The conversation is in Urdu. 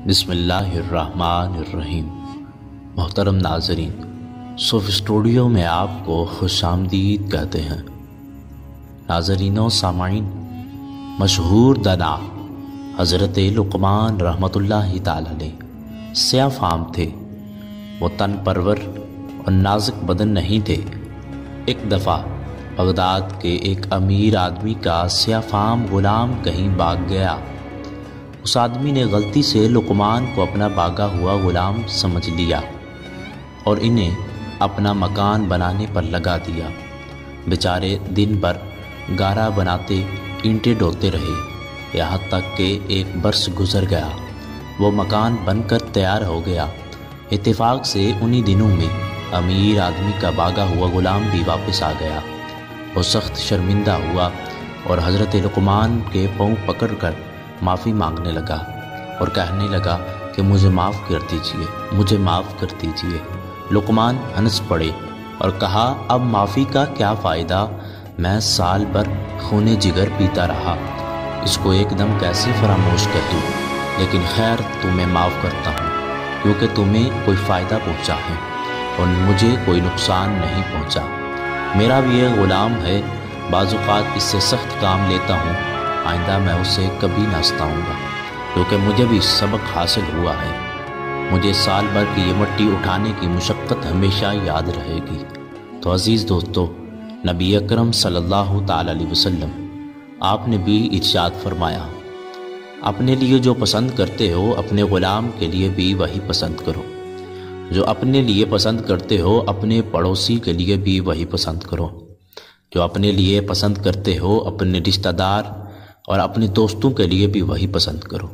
بسم اللہ الرحمن الرحیم۔ محترم ناظرین، صوفی سٹوڈیو میں آپ کو خوش آمدید کہتے ہیں۔ ناظرین و سامعین، مشہور دانا حضرت لقمان رحمۃ اللہ تعالی علیہ سیاہ فام تھے۔ وہ تن پرور اور نازک بدن نہیں تھے۔ ایک دفعہ بغداد کے ایک امیر آدمی کا سیاہ فام غلام کہیں بھاگ گیا۔ اس آدمی نے غلطی سے لقمان کو اپنا بھاگا ہوا غلام سمجھ لیا اور انہیں اپنا مکان بنانے پر لگا دیا۔ بیچارے دن بھر گارا بناتے اینٹیں ڈھوتے رہے، یہاں تک کہ ایک برس گزر گیا۔ وہ مکان بن کر تیار ہو گیا۔ اتفاق سے انہی دنوں میں امیر آدمی کا بھاگا ہوا غلام بھی واپس آ گیا۔ وہ سخت شرمندہ ہوا اور حضرت لقمان کے پاؤں پکڑ کر معافی مانگنے لگا اور کہنے لگا کہ مجھے معاف کر دیجئے، مجھے معاف کر دیجئے۔ لقمان ہنس پڑے اور کہا، اب معافی کا کیا فائدہ؟ میں سال بھر خون جگر پیتا رہا، اس کو ایک دم کیسے فراموش کر دوں؟ لیکن خیر، تمہیں معاف کرتا ہوں کیونکہ تمہیں کوئی فائدہ پہنچا ہے اور مجھے کوئی نقصان نہیں پہنچا۔ میرا بھی ایک غلام ہے، بعض اوقات اس سے سخت کام لیتا ہوں، آئندہ میں اسے کبھی نہ ستاؤں گا کیونکہ مجھے بھی سبق حاصل ہوا ہے۔ مجھے سال بھر کی یہ مٹی اٹھانے کی مشقت ہمیشہ یاد رہے گی۔ تو عزیز دوستو، نبی اکرم صلی اللہ تعالی علیہ وسلم آپ نے بھی ارشاد فرمایا، اپنے لیے جو پسند کرتے ہو اپنے غلام کے لیے بھی وہی پسند کرو، جو اپنے لیے پسند کرتے ہو اپنے پڑوسی کے لیے بھی وہی پسند کرو، جو اپنے لیے پسند کرتے ہو اپنے رشتہ دار اور اپنے دوستوں کے لیے بھی وہی پسند کرو۔